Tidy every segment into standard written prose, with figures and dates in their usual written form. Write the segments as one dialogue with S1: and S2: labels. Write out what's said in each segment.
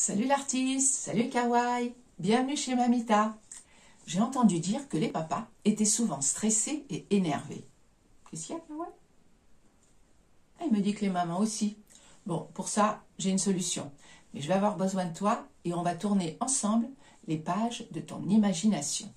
S1: Salut l'artiste, salut Kawaii, bienvenue chez Mamita. J'ai entendu dire que les papas étaient souvent stressés et énervés. Qu'est-ce qu'il y a, Kawaii? Il me dit que les mamans aussi. Bon, pour ça, j'ai une solution. Mais je vais avoir besoin de toi et on va tourner ensemble les pages de ton imagination.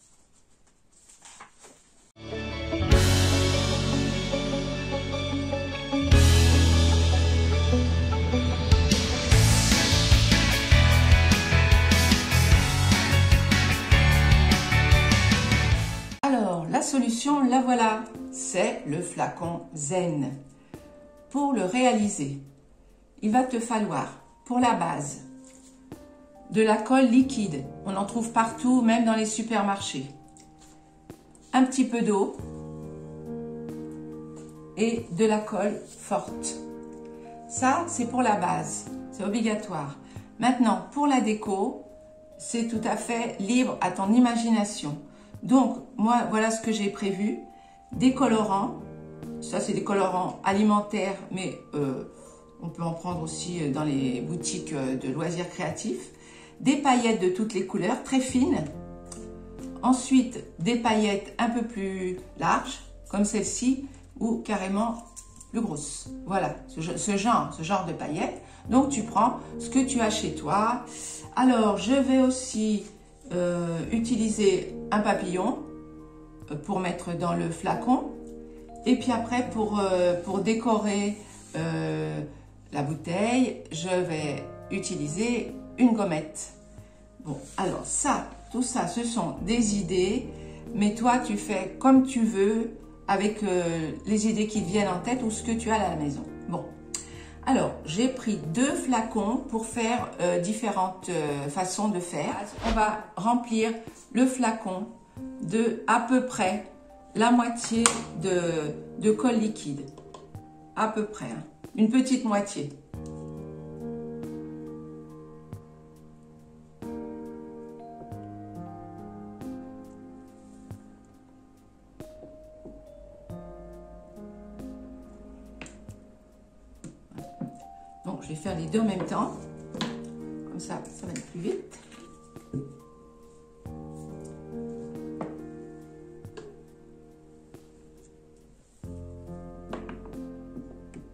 S1: Alors, la solution, la voilà. C'est le flacon Zen. Pour le réaliser, il va te falloir, pour la base, de la colle liquide. On en trouve partout, même dans les supermarchés. Un petit peu d'eau et de la colle forte. Ça, c'est pour la base. C'est obligatoire. Maintenant, pour la déco, c'est tout à fait libre à ton imagination. Donc, moi, voilà ce que j'ai prévu. Des colorants. Ça, c'est des colorants alimentaires, mais on peut en prendre aussi dans les boutiques de loisirs créatifs. Des paillettes de toutes les couleurs, très fines. Ensuite, des paillettes un peu plus larges, comme celle-ci, ou carrément plus grosses. Voilà, ce genre de paillettes. Donc, tu prends ce que tu as chez toi. Alors, je vais aussi utiliser un papillon pour mettre dans le flacon. Et puis après, pour décorer la bouteille, je vais utiliser une gommette. Bon, alors ça, tout ça, ce sont des idées, mais toi, tu fais comme tu veux avec les idées qui te viennent en tête ou ce que tu as à la maison. Bon, alors, j'ai pris 2 flacons pour faire différentes façons de faire. On va remplir le flacon de à peu près la moitié de colle liquide. À peu près, hein. Une petite moitié. Donc, je vais faire les deux en même temps. Comme ça va aller plus vite.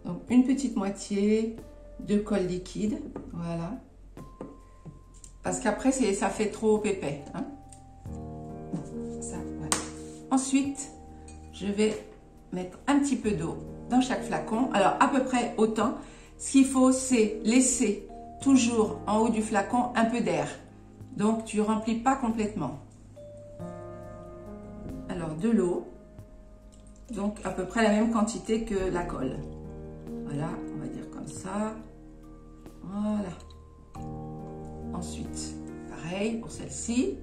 S1: Donc, une petite moitié de colle liquide. Voilà. Parce qu'après, ça fait trop épais. Hein. Ça, voilà. Ensuite, je vais mettre un petit peu d'eau dans chaque flacon. Alors, à peu près autant. Ce qu'il faut, c'est laisser toujours en haut du flacon un peu d'air. Donc, tu ne remplis pas complètement. Alors, de l'eau. Donc, à peu près la même quantité que la colle. Voilà, on va dire comme ça. Voilà. Ensuite, pareil pour celle-ci.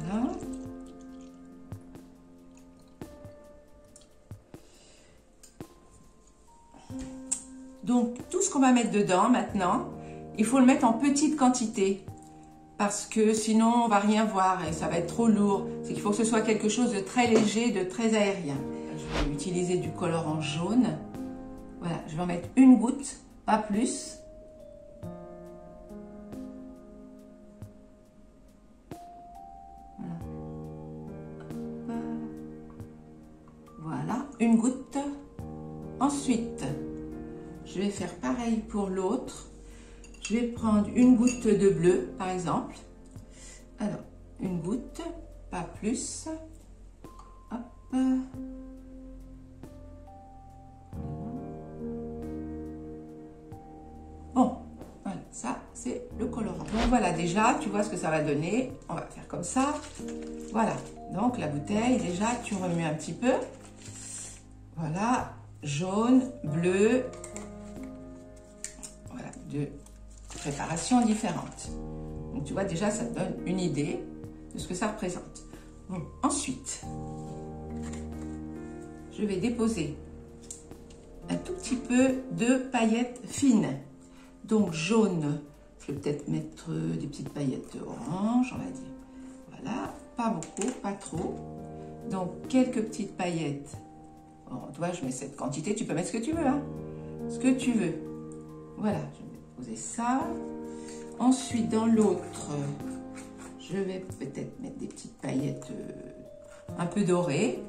S1: Voilà. Donc, tout ce qu'on va mettre dedans maintenant, il faut le mettre en petite quantité parce que sinon, on ne va rien voir et ça va être trop lourd. C'est qu'il faut que ce soit quelque chose de très léger, de très aérien. Je vais utiliser du colorant jaune. Voilà, je vais en mettre une goutte, pas plus. Voilà, une goutte. Ensuite, je vais faire pareil pour l'autre. Je vais prendre une goutte de bleu, par exemple. Alors, une goutte, pas plus. Hop. Bon, voilà, ça, c'est le colorant. Donc, voilà, déjà, tu vois ce que ça va donner. On va faire comme ça. Voilà, donc la bouteille, déjà, tu remues un petit peu. Voilà, jaune, bleu. Voilà, deux préparations différentes. Donc, tu vois, déjà, ça te donne une idée de ce que ça représente. Bon, ensuite, je vais déposer un tout petit peu de paillettes fines. Donc, jaune, je vais peut-être mettre des petites paillettes orange, on va dire. Voilà, pas beaucoup, pas trop. Donc, quelques petites paillettes. Bon, toi, je mets cette quantité, tu peux mettre ce que tu veux, hein. Ce que tu veux. Voilà, je vais poser ça. Ensuite, dans l'autre, je vais peut-être mettre des petites paillettes un peu dorées.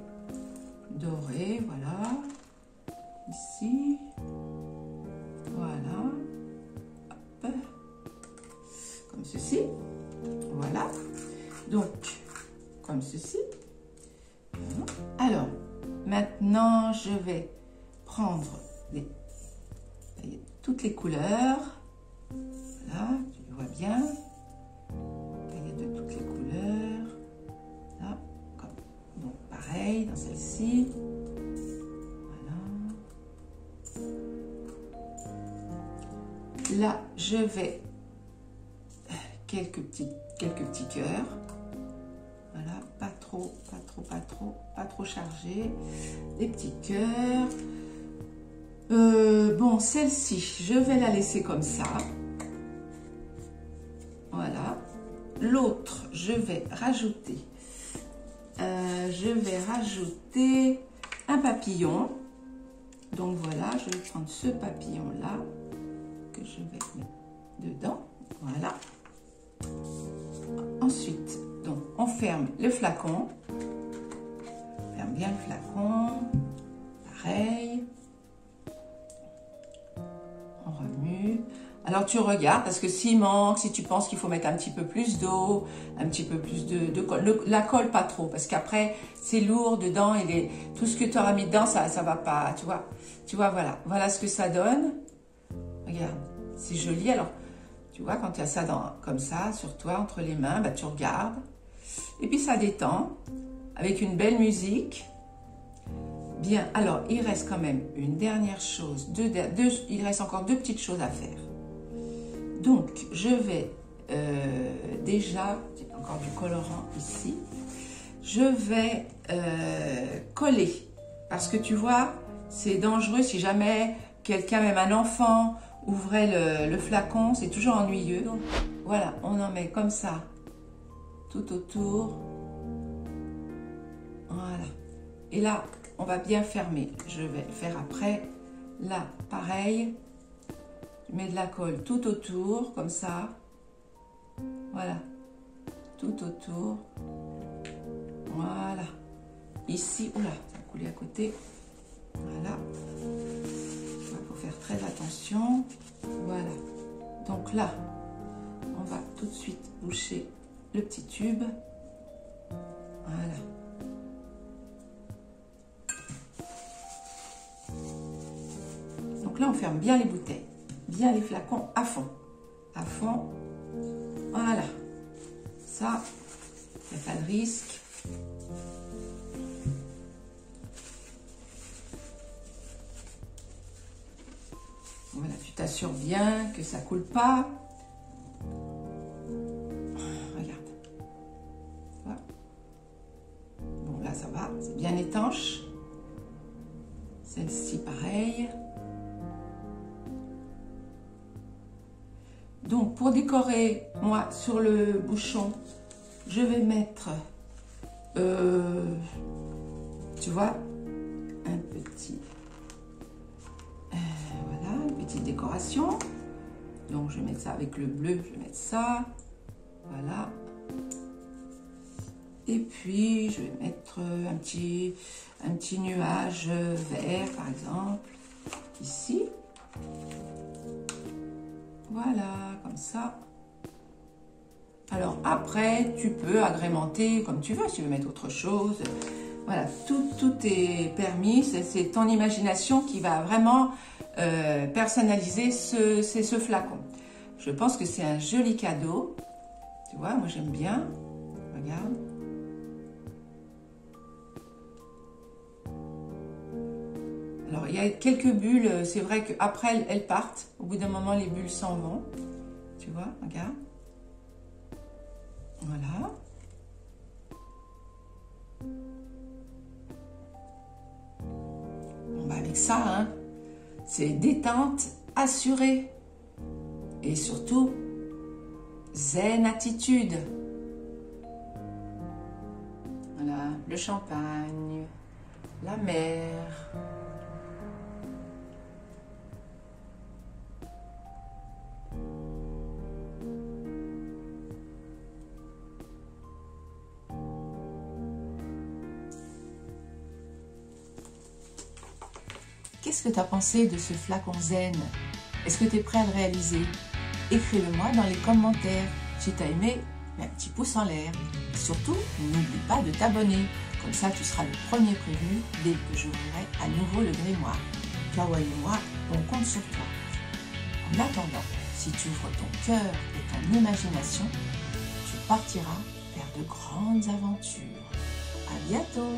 S1: Dorées, voilà. Ici. Voilà. Hop. Comme ceci. Voilà. Donc, comme ceci. Alors, maintenant, je vais prendre toutes les couleurs. Voilà, tu le vois bien. Paillettes de toutes les couleurs. Là, comme. Donc, pareil, dans celle-ci. Là, je vais quelques petits cœurs. Voilà, pas trop chargé. Des petits cœurs. Bon, celle-ci, je vais la laisser comme ça. Voilà. L'autre, je vais rajouter un papillon. Donc voilà, je vais prendre ce papillon-là que je vais mettre dedans. Voilà. Ensuite, donc, on ferme le flacon. On ferme bien le flacon. Pareil. On remue. Alors, tu regardes, parce que s'il manque, si tu penses qu'il faut mettre un petit peu plus d'eau, un petit peu plus de colle. La colle, pas trop, parce qu'après, c'est lourd dedans. Tout ce que tu auras mis dedans, ça va pas, tu vois. Tu vois, voilà. Voilà ce que ça donne. Regarde, c'est joli. Alors, tu vois, quand tu as ça comme ça, sur toi, entre les mains, bah, tu regardes. Et puis, ça détend, avec une belle musique. Bien, alors, il reste quand même une dernière chose. Il reste encore deux petites choses à faire. Donc, je vais déjà, j'ai encore du colorant ici, je vais coller. Parce que tu vois, c'est dangereux si jamais quelqu'un, même un enfant, ouvrait le flacon, c'est toujours ennuyeux. Donc, voilà, on en met comme ça, tout autour. Voilà. Et là, on va bien fermer. Je vais le faire après. Là, pareil. Je mets de la colle tout autour, comme ça. Voilà. Tout autour. Voilà. Ici, oula, ça a coulé à côté. Voilà. Il faut faire très attention. Voilà. Donc là, on va tout de suite boucher le petit tube. Voilà. Donc là, on ferme bien les bouteilles, bien les flacons à fond. À fond. Voilà. Ça, il n'y a pas de risque. Voilà, tu t'assures bien que ça ne coule pas. Regarde. Voilà. Bon, là, ça va. C'est bien étanche. Celle-ci, pareil. Donc, pour décorer, moi, sur le bouchon, je vais mettre, tu vois, un petit, voilà, une petite décoration. Donc, je vais mettre ça avec le bleu, je vais mettre ça, voilà. Et puis, je vais mettre un petit nuage vert, par exemple, ici. Voilà, comme ça. Alors après, tu peux agrémenter comme tu veux, si tu veux mettre autre chose. Voilà, tout est permis. C'est ton imagination qui va vraiment personnaliser ce flacon. Je pense que c'est un joli cadeau. Tu vois, moi j'aime bien. Regarde. Alors, il y a quelques bulles, c'est vrai qu'après, elles partent. Au bout d'un moment, les bulles s'en vont. Tu vois, regarde. Voilà. Bon, bah avec ça, hein, c'est détente assurée. Et surtout, zen attitude. Voilà, le champagne, la mer. qu'est-ce que tu as pensé de ce flacon zen? Est-ce que tu es prêt à le réaliser? Écris-le-moi dans les commentaires. Si tu as aimé, mets un petit pouce en l'air. Et surtout, n'oublie pas de t'abonner. Comme ça, tu seras le premier prévenu dès que j'ouvrirai à nouveau le grimoire. Kawaii et moi, on compte sur toi. En attendant, si tu ouvres ton cœur et ton imagination, tu partiras vers de grandes aventures. À bientôt!